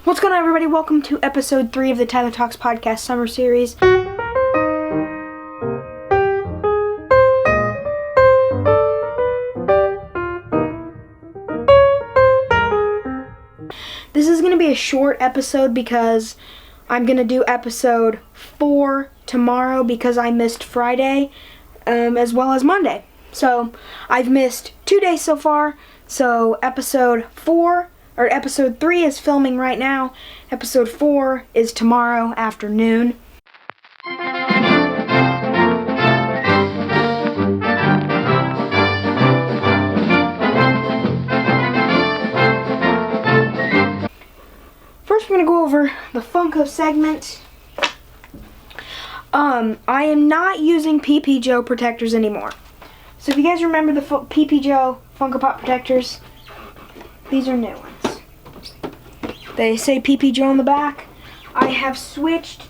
What's going on, everybody? Welcome to episode 3 of the Tyler Talks Podcast Summer Series. This is going to be a short episode because I'm going to do episode 4 tomorrow because I missed Friday as well as Monday. So I've missed 2 days so far. So episode 3 is filming right now. Episode 4 is tomorrow afternoon. First, we're going to go over the Funko segment. I am not using PP Joe protectors anymore. So if you guys remember the PP Joe Funko Pop protectors, these are new ones. They say PP Joe on the back. I have switched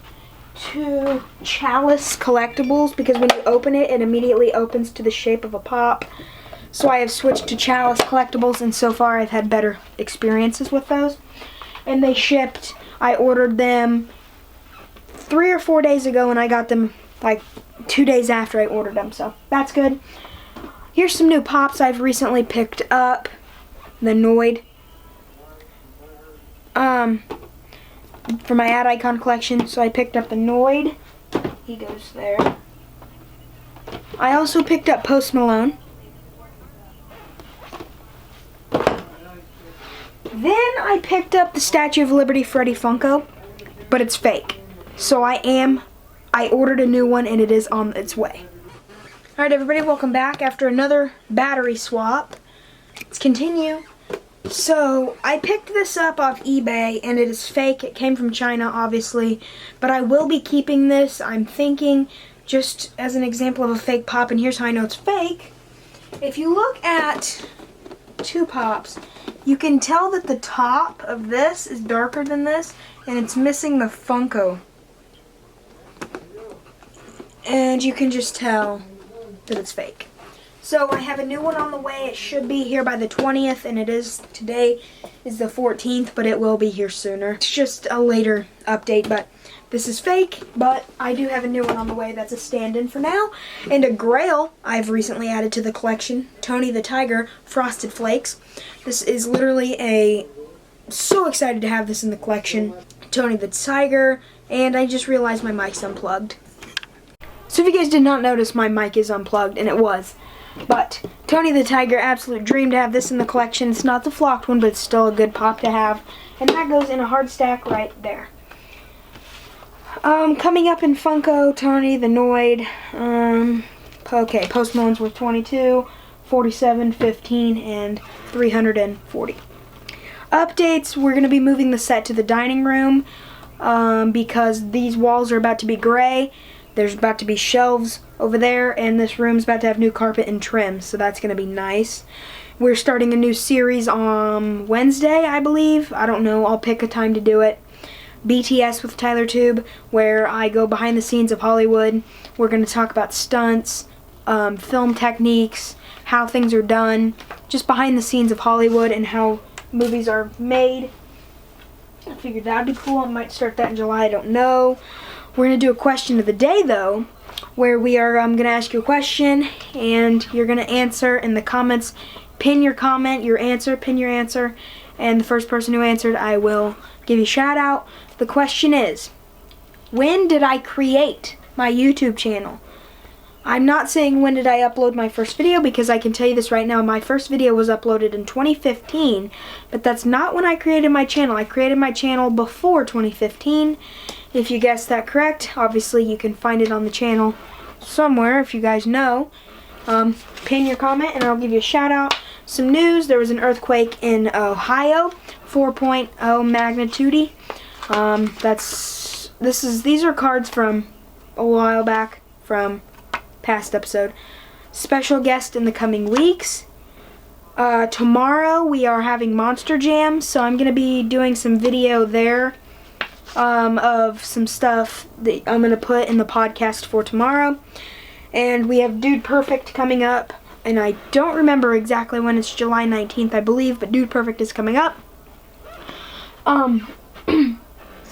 to Chalice Collectibles because when you open it, it immediately opens to the shape of a pop. So I have switched to Chalice Collectibles, and so far I've had better experiences with those. And they shipped. I ordered them 3 or 4 days ago, and I got them like 2 days after I ordered them, so that's good. Here's some new pops I've recently picked up. The Noid. For my Ad Icon collection, so I picked up the Noid. He goes there. I also picked up Post Malone. Then I picked up the Statue of Liberty Freddy Funko, but it's fake. So I ordered a new one and it is on its way. Alright, everybody, welcome back after another battery swap. Let's continue. So, I picked this up off eBay, and it is fake. It came from China, obviously, but I will be keeping this. I'm thinking, just as an example of a fake pop, and here's how I know it's fake. If you look at 2 pops, you can tell that the top of this is darker than this, and it's missing the Funko. And you can just tell that it's fake. So I have a new one on the way. It should be here by the 20th, and today is the 14th, but it will be here sooner. It's just a later update, but this is fake, but I do have a new one on the way that's a stand-in for now. And a Grail I've recently added to the collection, Tony the Tiger Frosted Flakes. This is literally so excited to have this in the collection. Tony the Tiger, and I just realized my mic's unplugged. So if you guys did not notice, my mic is unplugged, and it was. But Tony the Tiger, absolute dream to have this in the collection. It's not the flocked one, but it's still a good pop to have. And that goes in a hard stack right there. Coming up in Funko, Tony the Noid. Okay, Post Malone's worth 22, 47, 15, and 340. Updates, we're going to be moving the set to the dining room because these walls are about to be gray. There's about to be shelves over there, and this room's about to have new carpet and trim, so that's going to be nice. We're starting a new series on Wednesday, I believe. I don't know. I'll pick a time to do it. BTS with Tyler Tube, where I go behind the scenes of Hollywood. We're going to talk about stunts, film techniques, how things are done, just behind the scenes of Hollywood and how movies are made. I figured that would be cool. I might start that in July. I don't know. We're going to do a question of the day, though, where we are going to ask you a question, and you're going to answer in the comments. Pin your comment, your answer, pin your answer, and the first person who answered, I will give you a shout-out. The question is, when did I create my YouTube channel? I'm not saying when did I upload my first video, because I can tell you this right now. My first video was uploaded in 2015, but that's not when I created my channel. I created my channel before 2015. If you guessed that correct, obviously you can find it on the channel somewhere if you guys know. Pin your comment and I'll give you a shout out. Some news, there was an earthquake in Ohio, 4.0 magnitude. These are cards from a while back from past episode. Special guest in the coming weeks. Tomorrow we are having Monster Jam, so I'm going to be doing some video there of some stuff that I'm going to put in the podcast for tomorrow. And we have Dude Perfect coming up, and I don't remember exactly when. It's July 19th, I believe, but Dude Perfect is coming up.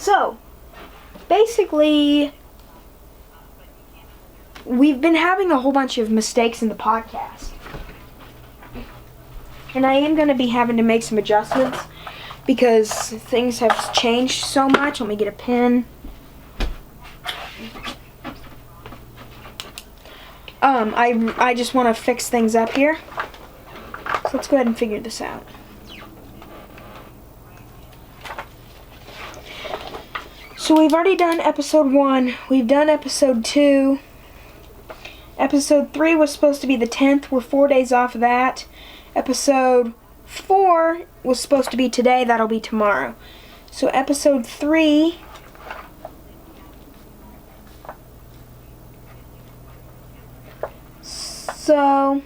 So, basically, we've been having a whole bunch of mistakes in the podcast. And I am going to be having to make some adjustments because things have changed so much. Let me get a pen. I just want to fix things up here. So let's go ahead and figure this out. So we've already done episode 1. We've done episode 2. Episode 3 was supposed to be the 10th. We're 4 days off of that. Episode 4 was supposed to be today. That'll be tomorrow. So episode 3... So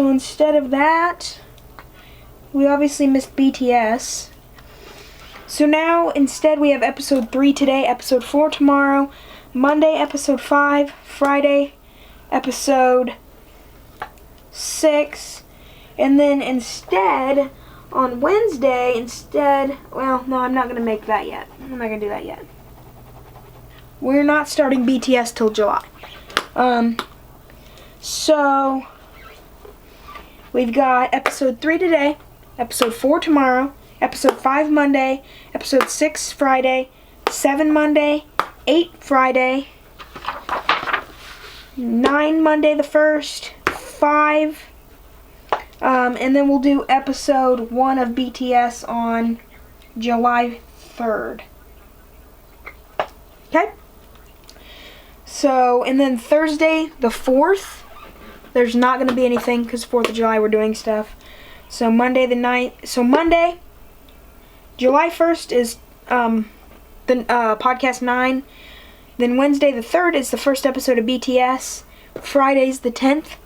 instead of that, we obviously missed BTS. So now, instead, we have episode 3 today, episode 4 tomorrow, Monday, episode 5, Friday, episode 6, and then instead, on Wednesday, well, no, I'm not going to make that yet. I'm not going to do that yet. We're not starting BTS till July. So, we've got episode 3 today, episode 4 tomorrow, episode 5 Monday, episode 6 Friday, 7 Monday, 8 Friday, 9 Monday the 1st, 5, and then we'll do episode 1 of BTS on July 3rd. Okay? So, and then Thursday the 4th, there's not going to be anything because 4th of July we're doing stuff. So Monday the 9th, so Monday, July 1st is the podcast 9. Then Wednesday the 3rd is the first episode of BTS. Friday's the 10th.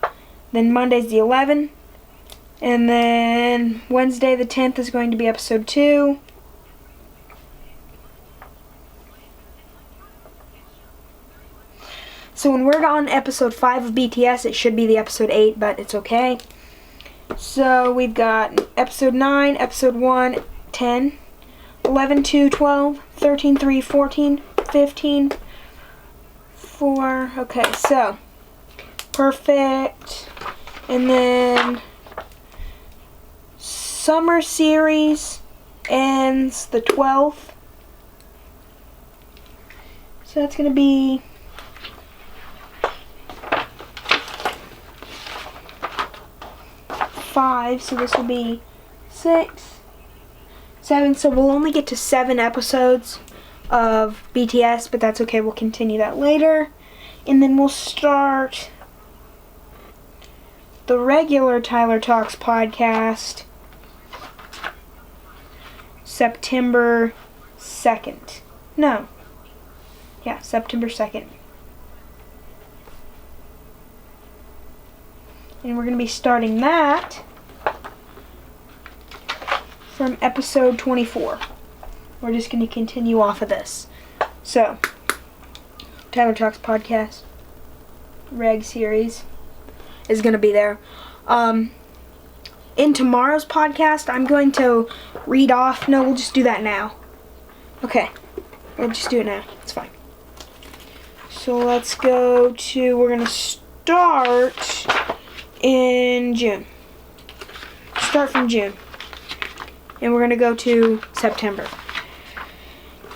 Then Monday's the 11th. And then Wednesday the 10th is going to be episode 2. So when we're on episode 5 of BTS, it should be the episode 8, but it's okay. So we've got episode 9, episode 1, 10, 11, 2, 12, 13, 3, 14, 15, 4. Okay, so perfect. And then summer series ends the 12th. So that's going to be five, so this will be 6, 7, so we'll only get to 7 episodes of BTS, but that's okay, we'll continue that later. And then we'll start the regular Tyler Talks podcast September 2nd. No. Yeah, September 2nd. And we're going to be starting that from episode 24. We're just going to continue off of this. So, Tyler Talks podcast, reg series, is going to be there. In tomorrow's podcast, I'm going to read off. No, we'll just do that now. Okay. We'll just do it now. It's fine. So let's go to, we're going to start in June. Start from June. And we're going to go to September.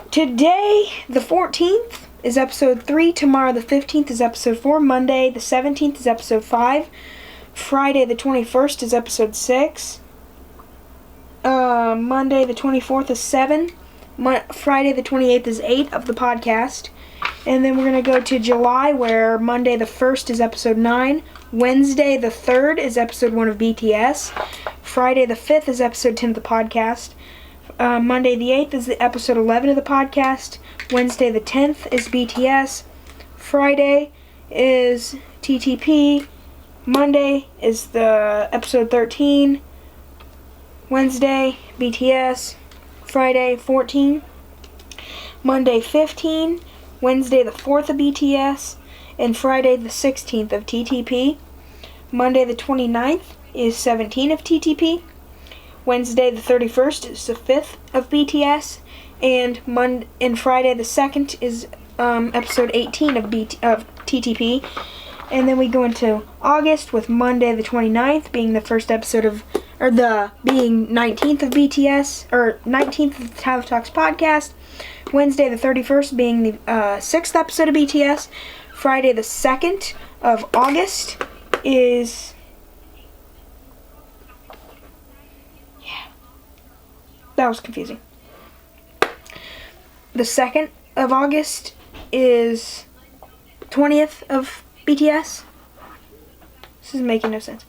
Today, the 14th, is episode 3. Tomorrow, the 15th, is episode 4. Monday, the 17th, is episode 5. Friday, the 21st, is episode 6. Monday, the 24th, is 7. Friday, the 28th, is 8 of the podcast. And then we're going to go to July, where Monday, the 1st, is episode 9. Wednesday, the 3rd, is episode 1 of BTS. Friday, the 5th, is episode 10 of the podcast. Monday, the 8th, is the episode 11 of the podcast. Wednesday, the 10th, is BTS. Friday is TTP. Monday is the episode 13. Wednesday, BTS. Friday, 14. Monday, 15. Wednesday, the 4th of BTS. And Friday, the 16th of TTP. Monday, the 29th, is 17 of TTP. Wednesday the 31st is the 5th of BTS, and Friday the 2nd is episode 18 of TTP. And then we go into August with Monday the 29th being the first episode of, being 19th of BTS, or 19th of the Tyler Talks podcast. Wednesday the 31st being the 6th episode of BTS. Friday the 2nd of August is... Yeah. That was confusing. The 2nd of August is 20th of BTS. This is making no sense.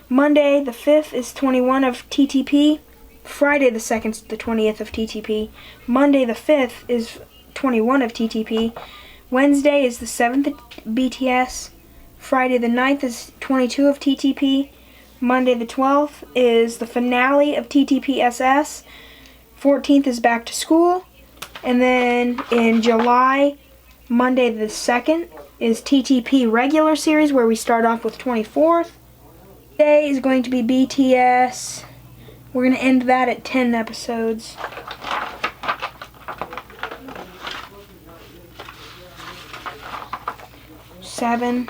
Monday the 5th is 21 of TTP. Friday the 2nd is the 20th of TTP. Monday the 5th is 21 of TTP. Wednesday is the 7th of BTS. Friday the 9th is 22 of TTP. Monday the 12th is the finale of TTPSS. 14th is back to school. And then in July, Monday the 2nd is TTP regular series, where we start off with 24th. Today is going to be BTS. We're going to end that at 10 episodes. Seven,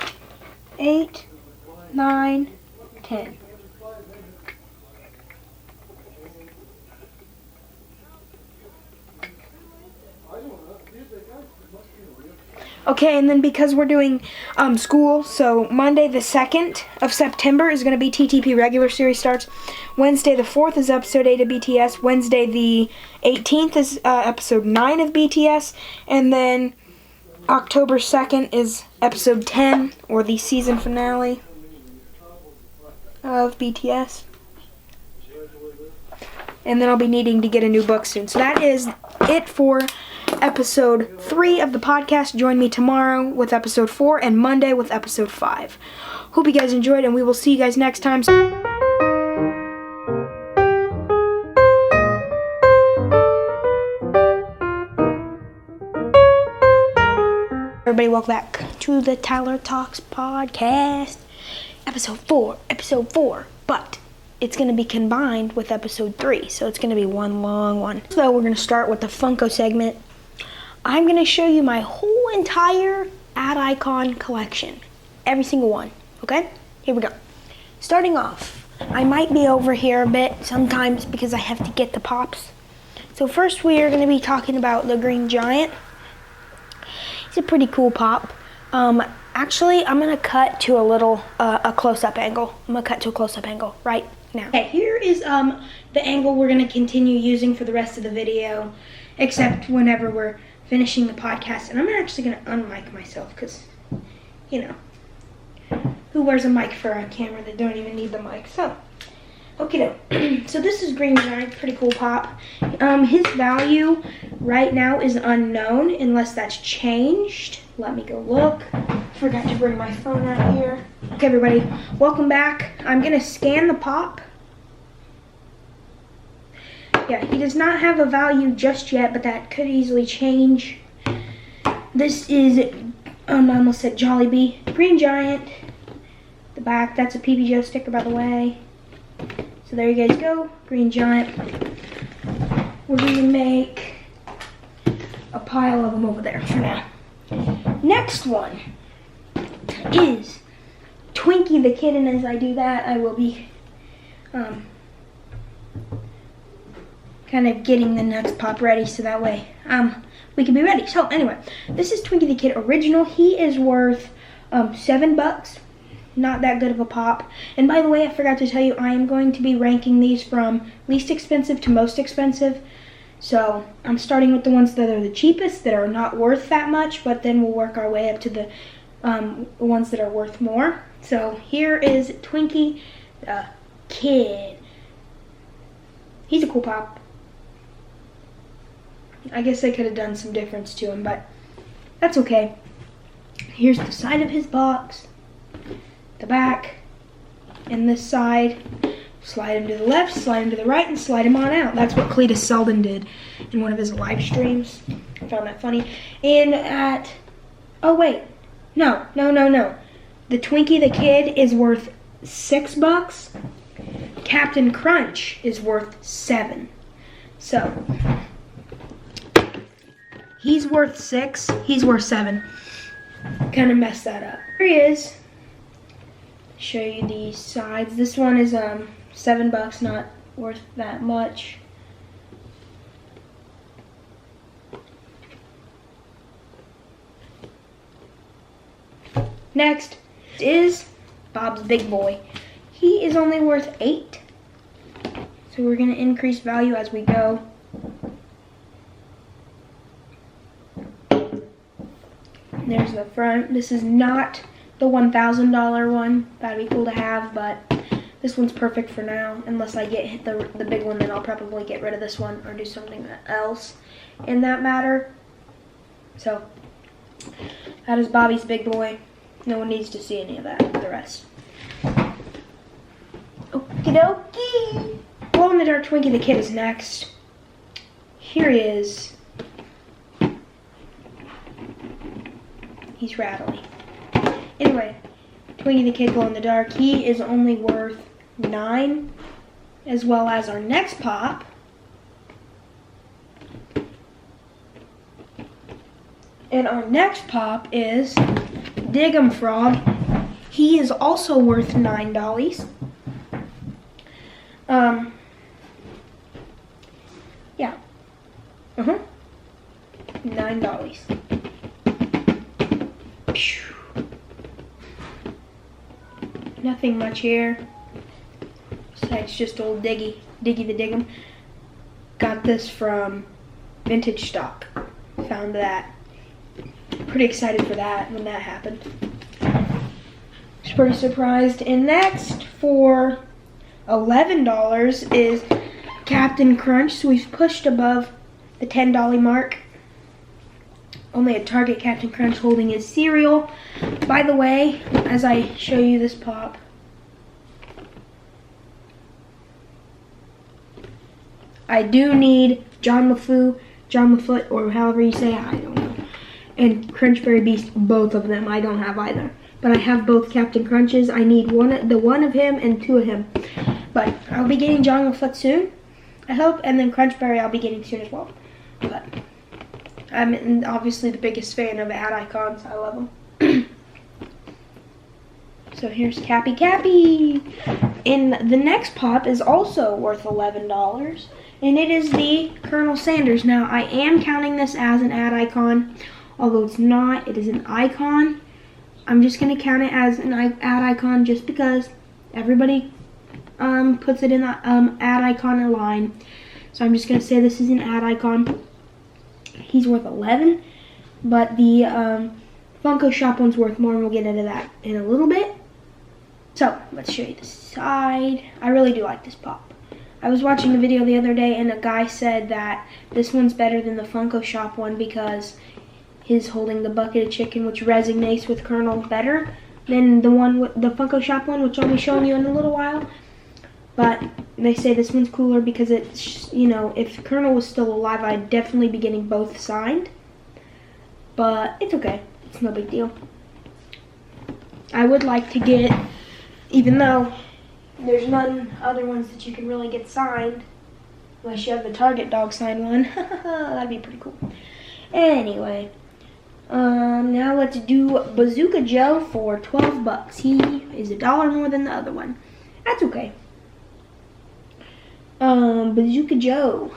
8, 9, 10. Okay, and then because we're doing school, so Monday the 2nd of September is going to be TTP regular series starts. Wednesday the 4th is episode 8 of BTS. Wednesday the 18th is episode 9 of BTS. And then October 2nd is episode 10, or the season finale of BTS. And then I'll be needing to get a new book soon. So that is it for episode 3 of the podcast. Join me tomorrow with episode 4 and Monday with episode 5. Hope you guys enjoyed, and we will see you guys next time. Everybody, welcome back to the Tyler Talks podcast. Episode 4, but it's going to be combined with episode 3, so it's going to be one long one. So we're going to start with the Funko segment. I'm going to show you my whole entire Ad Icon collection. Every single one, okay? Here we go. Starting off, I might be over here a bit sometimes because I have to get the pops. So first we are going to be talking about the Green Giant. He's a pretty cool pop. Actually, I'm going to cut to a close-up angle. I'm going to cut to a close-up angle right now. Okay, here is the angle we're going to continue using for the rest of the video, except whenever we're finishing the podcast. And I'm actually going to unmic myself because, you know, who wears a mic for a camera that don't even need the mic? So, okay, so this is Green Giant, pretty cool pop. His value right now is unknown unless that's changed. Let me go look. Forgot to bring my phone out here. Okay, everybody, welcome back. I'm going to scan the pop. Yeah, he does not have a value just yet, but that could easily change. This is, I almost said Jollibee. Green Giant. The back, that's a PB Joe sticker, by the way. So there you guys go, Green Giant. We're going to make a pile of them over there for now. Next one is Twinkie the Kid, and as I do that, I will be kind of getting the next pop ready so that way we can be ready. So anyway, this is Twinkie the Kid original. He is worth $7. Not that good of a pop. And by the way, I forgot to tell you, I am going to be ranking these from least expensive to most expensive. So I'm starting with the ones that are the cheapest, that are not worth that much, but then we'll work our way up to the ones that are worth more. So here is Twinkie the Kid. He's a cool pop. I guess they could have done some difference to him, but that's okay. Here's the side of his box, the back, and this side. Slide him to the left, slide him to the right, and slide him on out. That's what Cletus Selden did in one of his live streams. I found that funny. And at, oh wait, no. The Twinkie the Kid is worth $6. Captain Crunch is worth 7. So, he's worth 6, he's worth 7. Kind of messed that up. Here he is. Show you the sides. This one is $7, not worth that much. Next is Bob's Big Boy. He is only worth 8. So we're going to increase value as we go. There's the front. This is not the $1,000 one. That'd be cool to have, but this one's perfect for now. Unless I get the big one, then I'll probably get rid of this one or do something else in that matter. So that is Bobby's Big Boy. No one needs to see any of that, the rest. Okie dokie. Glow in the Dark Twinkie the Kid is next. Here he is. He's rattly. Anyway, Twinkie the Kid Glow in the Dark. He is only worth 9, as well as our next pop. And our next pop is Dig'em Frog. He is also worth $9. Yeah. $9. Nothing much here. Besides just old Diggy the Dig'em. Got this from Vintage Stock. Found that. Pretty excited for that when that happened. Was pretty surprised. And next for $11 is Captain Crunch. So we've pushed above the $10 mark. Only a Target Captain Crunch holding his cereal. By the way, as I show you this pop, I do need John LaFoot, or however you say it, I don't know. And Crunchberry Beast, both of them. I don't have either. But I have both Captain Crunches. I need the one of him and 2 of him. But I'll be getting John LaFoot soon, I hope. And then Crunchberry I'll be getting soon as well. But I'm obviously the biggest fan of ad icons. I love them. So here's Cappy. And the next pop is also worth $11. And it is the Colonel Sanders. Now, I am counting this as an ad icon. Although it's not, it is an icon. I'm just going to count it as an ad icon just because everybody puts it in the ad icon line. So I'm just going to say this is an ad icon. He's worth 11, but the Funko Shop one's worth more, and we'll get into that in a little bit. So let's show you the side. I really do like this pop. I was watching a video the other day, and a guy said that this one's better than the Funko Shop one because he's holding the bucket of chicken, which resonates with Colonel better than the one with the Funko Shop one, which I'll be showing you in a little while. But they say this one's cooler because it's, you know, if Colonel was still alive, I'd definitely be getting both signed. But it's okay. It's no big deal. I would like to get, even though there's none other ones that you can really get signed, unless you have the Target dog signed one. That'd be pretty cool. Anyway, now let's do Bazooka Joe for $12. He is $1 more than the other one. That's okay. Bazooka Joe.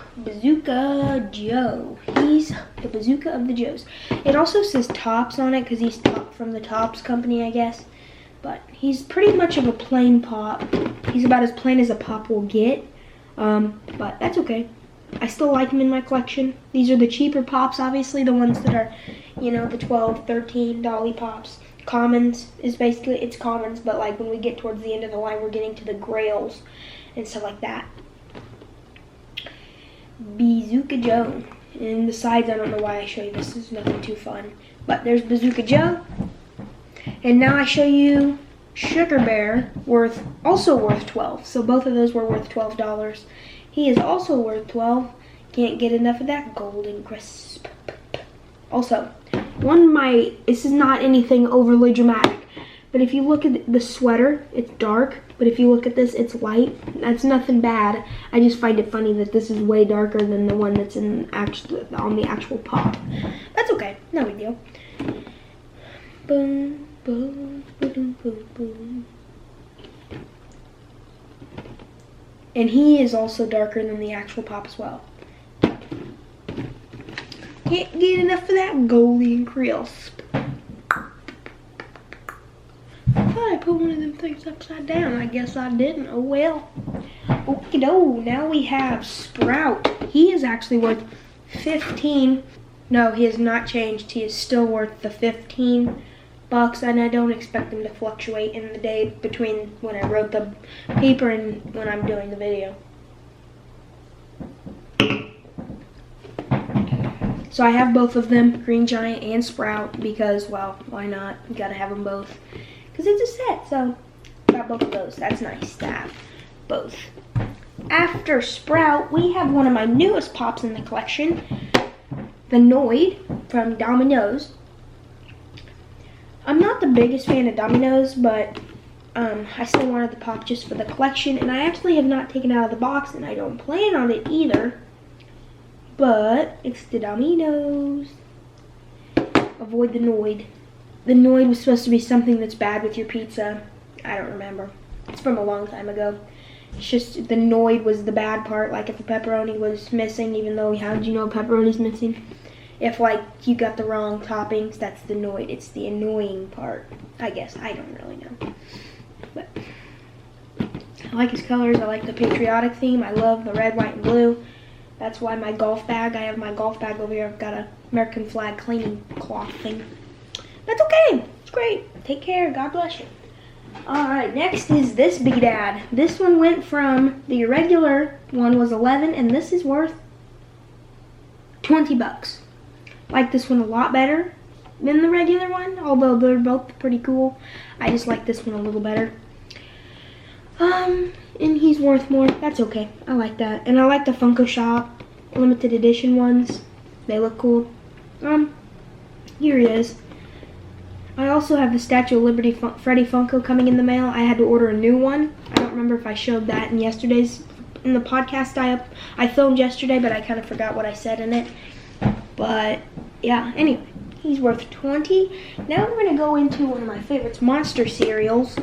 He's the Bazooka of the Joes. It also says Tops on it because he's from the Tops company, I guess. But he's pretty much of a plain pop. He's about as plain as a pop will get. But that's okay. I still like them in my collection. These are the cheaper pops, obviously. The ones that are, you know, the 12, 13 dolly pops. Commons is basically, it's commons. But like when we get towards the end of the line, we're getting to the grails and stuff like that. Bazooka Joe. And the sides, I don't know why I show you this. This is nothing too fun. But there's Bazooka Joe. And now I show you Sugar Bear, also worth 12. So both of those were worth $12. He is also worth 12. Can't get enough of that golden crisp. Also, this is not anything overly dramatic, But if you look at the sweater, it's dark. But if you look at this, it's light. That's nothing bad. I just find it funny that this is way darker than the one that's on the actual pop. That's okay. No big deal. Boom, boom, boom, boom, boom. And he is also darker than the actual pop as well. Can't get enough of that goldy and crisp. I put one of them things upside down. I guess I didn't. Oh well. Okie doke. Now we have Sprout. He is actually worth 15. No, he has not changed. He is still worth the 15 bucks, and I don't expect him to fluctuate in the day between when I wrote the paper and when I'm doing the video. So I have both of them, Green Giant and Sprout, because, well, why not? You gotta have them both. Because it's a set, so got both of those. That's nice to have both. After Sprout, we have one of my newest pops in the collection, the Noid from Domino's. I'm not the biggest fan of Domino's, but I still wanted the pop just for the collection, and I actually have not taken it out of the box, and I don't plan on it either. But it's the Domino's. Avoid the Noid. The Noid was supposed to be something that's bad with your pizza. I don't remember. It's from a long time ago. It's just the Noid was the bad part, like if the pepperoni was missing, even though how did you know pepperoni's missing? If like you got the wrong toppings, that's the Noid. It's the annoying part, I guess. I don't really know. But I like his colors. I like the patriotic theme. I love the red, white, and blue. That's why my golf bag, I have my golf bag over here. I've got a American flag cleaning cloth thing. That's okay. It's great. Take care. God bless you. Alright, next is this Big Dad. This one went from, the regular one was 11, and this is worth 20 bucks. Like this one a lot better than the regular one, although they're both pretty cool. I just like this one a little better. And he's worth more. That's okay. I like that. And I like the Funko Shop limited edition ones. They look cool. Here he is. I also have the Statue of Liberty Freddy Funko coming in the mail. I had to order a new one. I don't remember if I showed that in the podcast I filmed yesterday, but I kind of forgot what I said in it. But yeah, anyway, he's worth 20. Now we're going to go into one of my favorites, Monster cereals,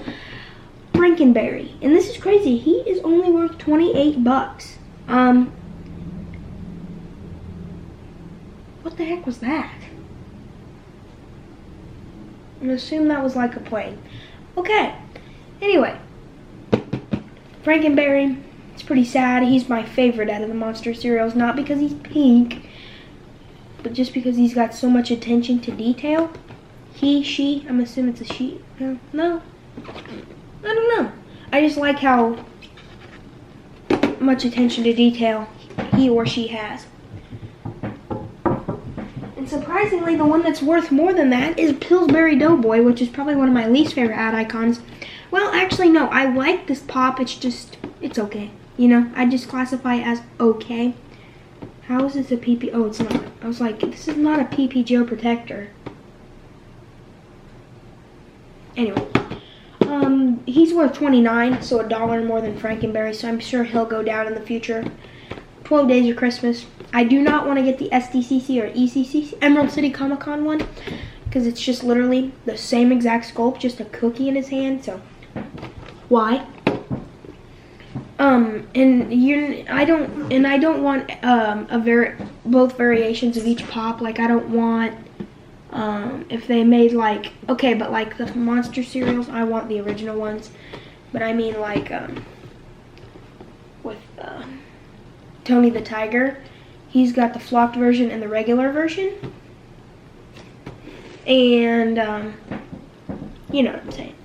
Frankenberry. And this is crazy. He is only worth 28 bucks. What the heck was that? I'm going to assume that was like a plane. Okay. Anyway, Frankenberry. It's pretty sad. He's my favorite out of the Monster cereals. Not because he's pink, but just because he's got so much attention to detail. He, she, I'm assuming it's a she. No. I don't know. I just like how much attention to detail he or she has. And surprisingly, the one that's worth more than that is Pillsbury Doughboy, which is probably one of my least favorite ad icons. Well, actually, no. I like this pop. It's okay. You know, I just classify it as okay. How is this a PP? Oh, it's not. I was like, this is not a PP Joe protector. Anyway. He's worth 29, so $1 more than Frankenberry, so I'm sure he'll go down in the future. 12 Days of Christmas. I do not want to get the SDCC or ECCC, Emerald City Comic Con one, because it's just literally the same exact sculpt, just a cookie in his hand, so why? I don't want both variations of each pop. Like I don't want if they made like, okay, but like the Monster cereals, I want the original ones. But I mean like with Tony the Tiger, he's got the flopped version and the regular version. And you know what I'm saying.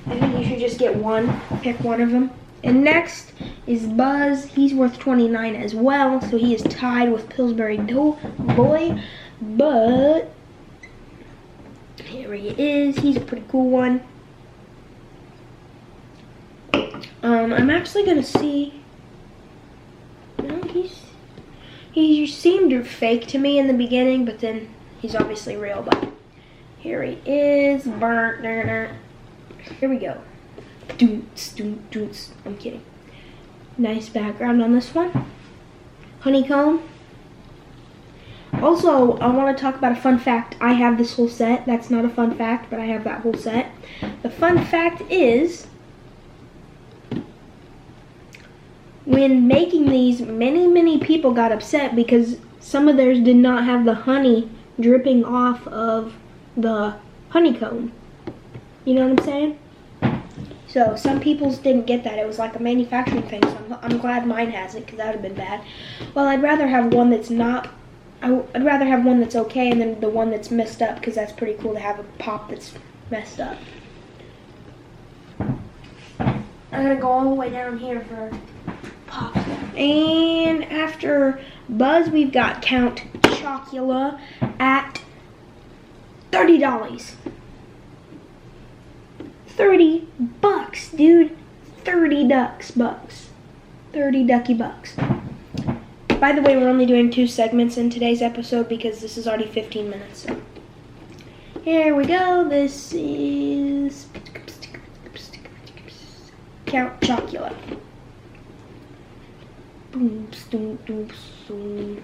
I think you should just get one, pick one of them. And next is Buzz. He's worth 29 as well, so he is tied with Pillsbury Doughboy. But here he is. He's a pretty cool one. I'm actually gonna see. No, he seemed fake to me in the beginning, but then he's obviously real. But here he is. Here we go. Doots, doot, doots. I'm kidding. Nice background on this one. Honeycomb. Also, I want to talk about a fun fact. I have this whole set. That's not a fun fact, but I have that whole set. The fun fact is, when making these, many people got upset because some of theirs did not have the honey dripping off of the honeycomb. You know what I'm saying? So some people's didn't get that. It was like a manufacturing thing, so I'm glad mine has it, because that would have been bad. Well, I'd rather have one that's not, I'd rather have one that's okay and then the one that's messed up, because that's pretty cool to have a pop that's messed up. I'm going to go all the way down here for pops. And after Buzz, we've got Count Chocula at $30. $30, dude. 30 bucks. 30 ducky bucks. By the way, we're only doing 2 segments in today's episode because this is already 15 minutes. So here we go. This is Count Chocula. Boom, boom, boom, boom.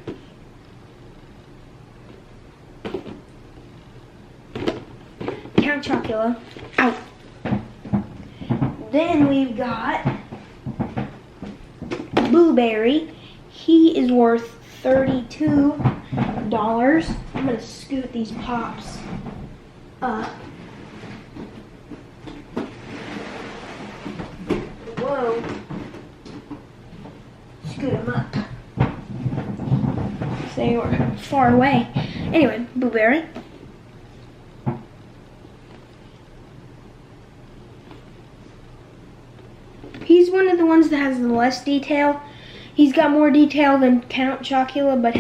Count Chocula out. Then we've got Blueberry. He is worth $32. I'm going to scoot these pops up. Whoa. Scoot them up. They were far away. Anyway, Blueberry. He's one of the ones that has the less detail. He's got more detail than Count Chocula, but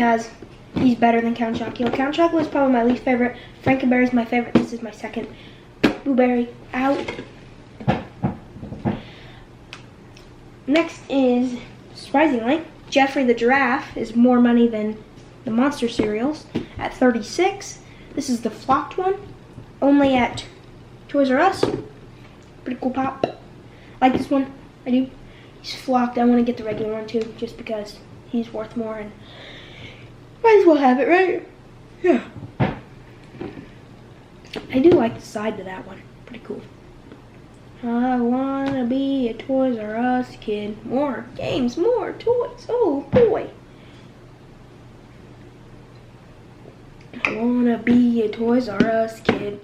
he's better than Count Chocula. Count Chocula is probably my least favorite. Frankenberry is my favorite. This is my second. Blueberry out. Next is, surprisingly, Jeffrey the Giraffe is more money than the monster cereals at $36. This is the flocked one, only at Toys R Us. Pretty cool pop. Like this one. I do. He's flocked. I want to get the regular one too, just because he's worth more and might as well have it, right? Yeah. I do like the side to that one. Pretty cool. I want to be a Toys R Us kid. More games, more toys. Oh boy. I want to be a Toys R Us kid.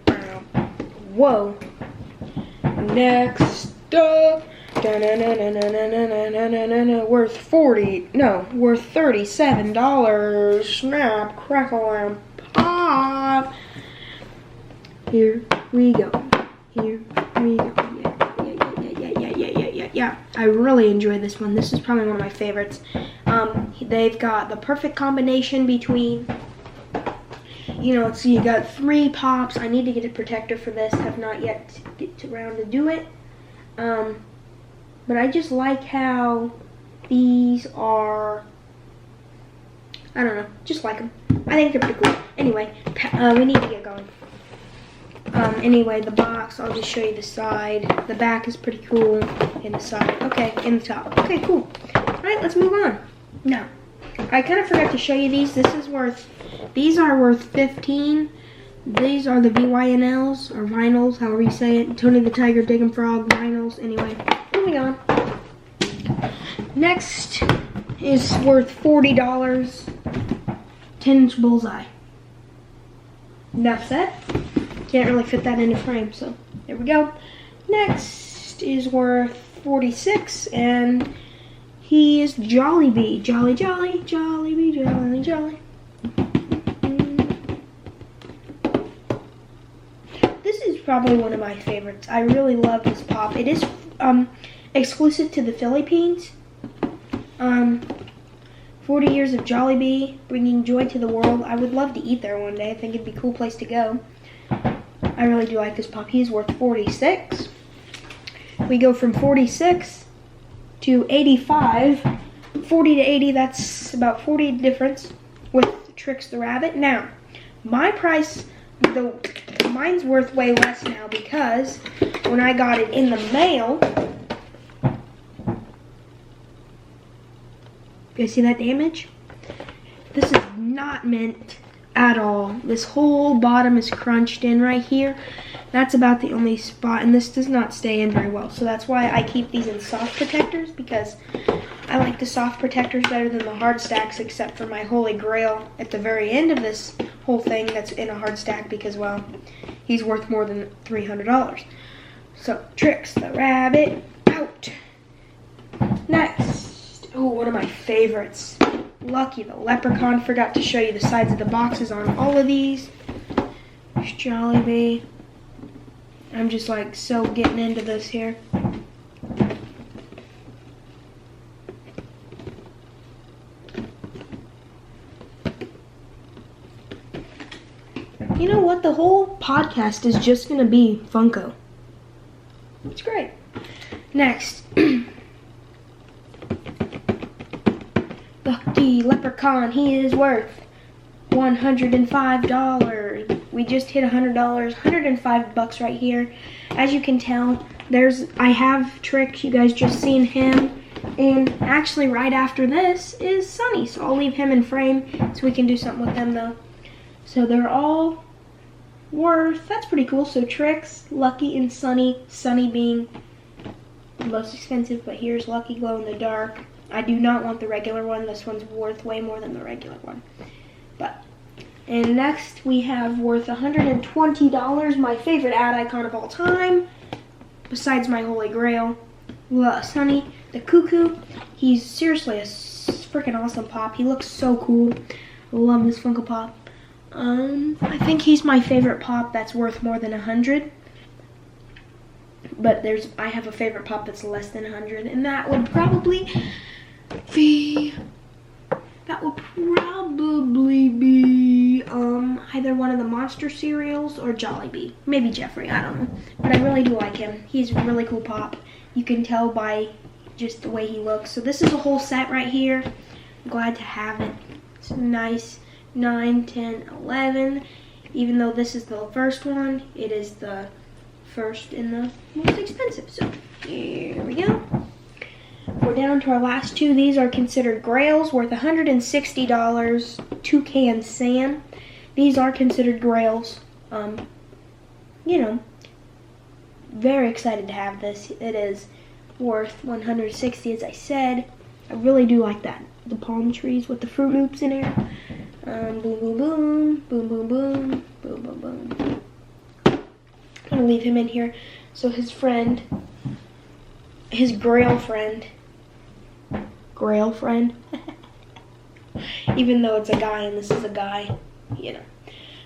Whoa. Next up. Worth $37. Snap, crackle, and pop. Here we go. Here we go. Yeah. I really enjoy this one. This is probably one of my favorites. They've got the perfect combination between, so you got 3 pops. I need to get a protector for this. Have not yet get around to do it. But I just like how these are, I don't know, just like them. I think they're pretty cool. Anyway, we need to get going. Anyway, the box, I'll just show you the side. The back is pretty cool. In the side. Okay, in the top. Okay, cool. Alright, let's move on. Now, I kind of forgot to show you these. These are worth 15. These are the VYNLs, or vinyls, however you say it. Tony the Tiger, Diggin' Frog, vinyls. Anyway, moving on. Next is worth $40. 10-inch bullseye. Enough said. Can't really fit that in a frame, so there we go. Next is worth $46, and he is Jollibee. Jolly, Jollibee, Jolly. This is probably one of my favorites. I really love this pop. It is exclusive to the Philippines. 40 years of Jollibee, bringing joy to the world. I would love to eat there one day. I think it'd be a cool place to go. I really do like this pop. He's worth $46. We go from 46 to 85. 40 to 80, that's about 40 difference with Trix the Rabbit. Now, my price mine's worth way less now because when I got it in the mail, you guys see that damage? This is not mint at all. This whole bottom is crunched in right here. That's about the only spot, and this does not stay in very well. So that's why I keep these in soft protectors, because I like the soft protectors better than the hard stacks, except for my Holy Grail at the very end of this whole thing that's in a hard stack because, well, he's worth more than $300. So, Trix the rabbit out. Next, oh, one of my favorites, Lucky the leprechaun. Forgot to show you the sides of the boxes on all of these. There's Jollibee. I'm just like so getting into this here. You know what? The whole podcast is just going to be Funko. It's great. Next. Lucky leprechaun. He is worth $105. We just hit $100. $105 right here. As you can tell, I have Trix. You guys just seen him. And actually right after this is Sunny. So I'll leave him in frame so we can do something with them though. So they're all worth, that's pretty cool. So Trix, Lucky, and Sunny. Sunny being the most expensive, but here's Lucky Glow in the Dark. I do not want the regular one. This one's worth way more than the regular one. And next we have worth $120, my favorite ad icon of all time, besides my Holy Grail, Sunny the Cuckoo. He's seriously a freaking awesome pop. He looks so cool. I love this Funko Pop. I think he's my favorite pop that's worth more than 100. But I have a favorite pop that's less than 100, and that would probably be either one of the Monster cereals or Jollibee. Maybe Jeffrey, I don't know. But I really do like him. He's a really cool pop. You can tell by just the way he looks. So this is a whole set right here. I'm glad to have it. It's nice. 9, 10, 11. Even though this is the first one, it is the first and the most expensive. So here we go. We're down to our last two. These are considered grails, worth $160. Toucan Sam. These are considered grails. You know, very excited to have this. It is worth $160, as I said. I really do like that. The palm trees with the Fruit Loops in here. Boom, boom, boom, boom, boom, boom, boom, boom, boom. I'm gonna leave him in here. So his friend, his Grail friend, even though it's a guy and this is a guy, you know,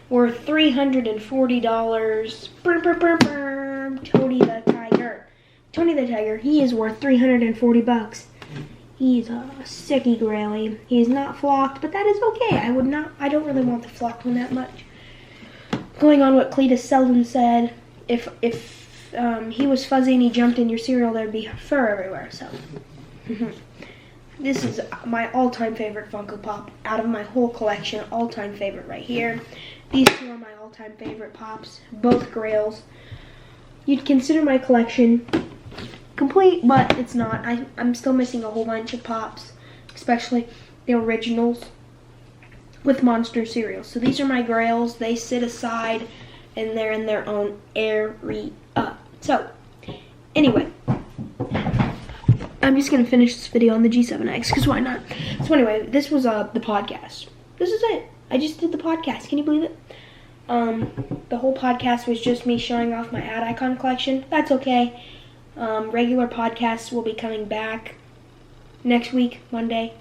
worth $340. Tony the Tiger. Tony the Tiger, he is worth $340. He's a sicky graily. He's not flocked, but that is okay. I don't really want the flocked one that much. Going on what Cletus Selden said, if he was fuzzy and he jumped in your cereal, there'd be fur everywhere, so. This is my all-time favorite Funko Pop out of my whole collection. All-time favorite right here. These two are my all-time favorite Pops, both grails. You'd consider my collection complete, but it's not. I'm still missing a whole bunch of Pops, especially the originals with Monster cereal. So these are my grails. They sit aside and they're in their own area. So anyway, I'm just gonna finish this video on the G7X because why not? So anyway, this was the podcast. This is it. I just did the podcast. Can you believe it? The whole podcast was just me showing off my ad icon collection. That's okay. Regular podcasts will be coming back next week, Monday.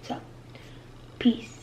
So, peace.